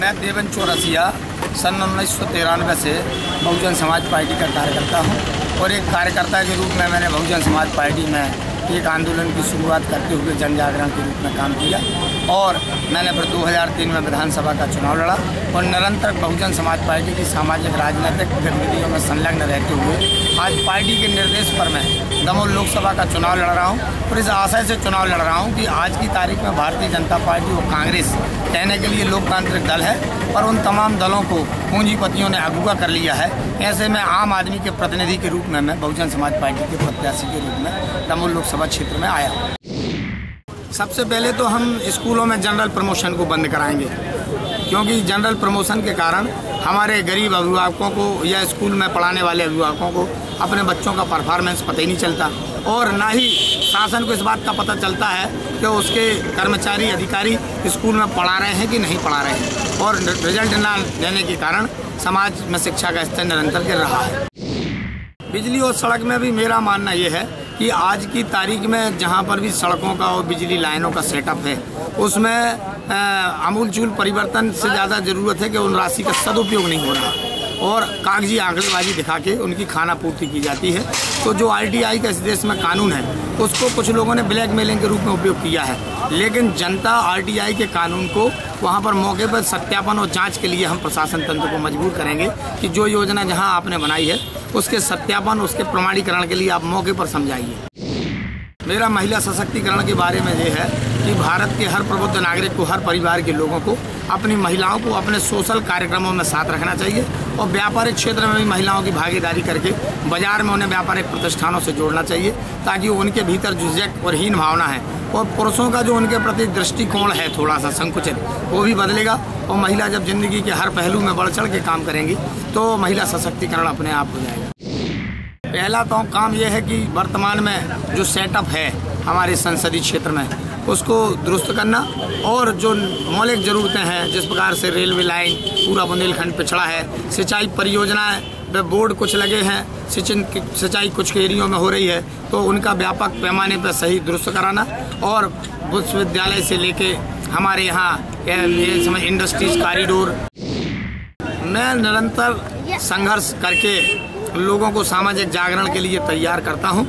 मैं देवन चौरसिया सन 1993 से बहुजन समाज पार्टी का कार्यकर्ता हूं और एक कार्यकर्ता के रूप में मैंने बहुजन समाज पार्टी में एक आंदोलन की शुरुआत करते हुए जन जागरण के रूप में काम किया और मैंने फिर 2003 में विधानसभा का चुनाव लड़ा और निरंतर बहुजन समाज पार्टी की सामाजिक राजनीतिक गतिविधियों में संलग्न रहते हुए आज पार्टी के निर्देश पर मैं दमोह लोकसभा का चुनाव लड़ रहा हूं और इस आशय से चुनाव लड़ रहा हूं कि आज की तारीख में भारतीय जनता पार्टी और कांग्रेस कहने के लिए लोकतांत्रिक दल है पर उन तमाम दलों को पूंजीपतियों ने अगुवा कर लिया है। ऐसे में आम आदमी के प्रतिनिधि के रूप में मैं बहुजन समाज पार्टी के प्रत्याशी के रूप में दमोह लोकसभा क्षेत्र में आया। सबसे पहले तो हम स्कूलों में जनरल प्रमोशन को बंद कराएंगे क्योंकि जनरल प्रमोशन के कारण हमारे गरीब अभिभावकों को या स्कूल में पढ़ाने वाले अभिभावकों को अपने बच्चों का परफॉर्मेंस पता ही नहीं चलता और ना ही शासन को इस बात का पता चलता है कि उसके कर्मचारी अधिकारी स्कूल में पढ़ा रहे हैं कि नहीं पढ़ा रहे हैं और रिजल्ट ना देने के कारण समाज में शिक्षा का स्तर निरंतर गिर रहा है। बिजली और सड़क में भी मेरा मानना ये है कि आज की तारीख में जहाँ पर भी सड़कों का और बिजली लाइनों का सेटअप है उसमें आमूलचूल परिवर्तन से ज़्यादा ज़रूरत है कि उन राशि का सदुपयोग नहीं हो रहा और कागजी आंकड़ेबाजी दिखा के उनकी खाना पूर्ति की जाती है। तो जो RTI का इस देश में कानून है उसको कुछ लोगों ने ब्लैकमेलिंग के रूप में उपयोग किया है, लेकिन जनता RTI के कानून को वहाँ पर मौके पर सत्यापन और जांच के लिए हम प्रशासन तंत्र को मजबूर करेंगे कि जो योजना जहाँ आपने बनाई है उसके सत्यापन उसके प्रमाणीकरण के लिए आप मौके पर समझाइए। मेरा महिला सशक्तिकरण के बारे में ये है कि भारत के हर प्रबुद्ध नागरिक को, हर परिवार के लोगों को अपनी महिलाओं को अपने सोशल कार्यक्रमों में साथ रखना चाहिए और व्यापारिक क्षेत्र में भी महिलाओं की भागीदारी करके बाजार में उन्हें व्यापारिक प्रतिष्ठानों से जोड़ना चाहिए ताकि उनके भीतर झुझक और हीन भावना है और पुरुषों का जो उनके प्रति दृष्टिकोण है थोड़ा सा संकुचित वो भी बदलेगा और महिला जब जिंदगी के हर पहलू में बढ़ चढ़ के काम करेंगी तो महिला सशक्तिकरण अपने आप हो जाएगा। पहला तो काम यह है कि वर्तमान में जो सेटअप है हमारे संसदीय क्षेत्र में उसको दुरुस्त करना और जो मौलिक ज़रूरतें हैं जिस प्रकार से रेलवे लाइन पूरा बुंदेलखंड पिछड़ा है, सिंचाई परियोजनाएं पे बोर्ड कुछ लगे हैं, सिंचाई कुछ एरियो में हो रही है तो उनका व्यापक पैमाने पर सही दुरुस्त कराना और विश्वविद्यालय से लेके हमारे यहाँ ये समय इंडस्ट्रीज कॉरिडोर मैं निरंतर संघर्ष करके लोगों को सामाजिक जागरण के लिए तैयार करता हूं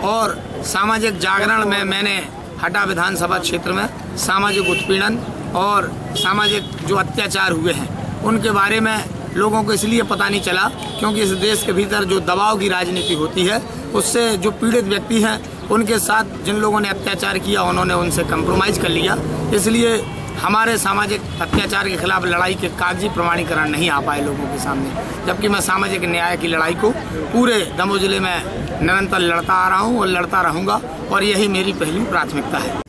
और सामाजिक जागरण में मैंने हटा विधानसभा क्षेत्र में सामाजिक उत्पीड़न और सामाजिक जो अत्याचार हुए हैं उनके बारे में लोगों को इसलिए पता नहीं चला क्योंकि इस देश के भीतर जो दबाव की राजनीति होती है उससे जो पीड़ित व्यक्ति हैं उनके साथ जिन लोगों ने अत्याचार किया उन्होंने उनसे कंप्रोमाइज़ कर लिया। इसलिए हमारे सामाजिक अत्याचार के खिलाफ लड़ाई के कागजी प्रमाणीकरण नहीं आ पाए लोगों के सामने, जबकि मैं सामाजिक न्याय की लड़ाई को पूरे दमोह जिले में निरंतर लड़ता आ रहा हूं और लड़ता रहूंगा और यही मेरी पहली प्राथमिकता है।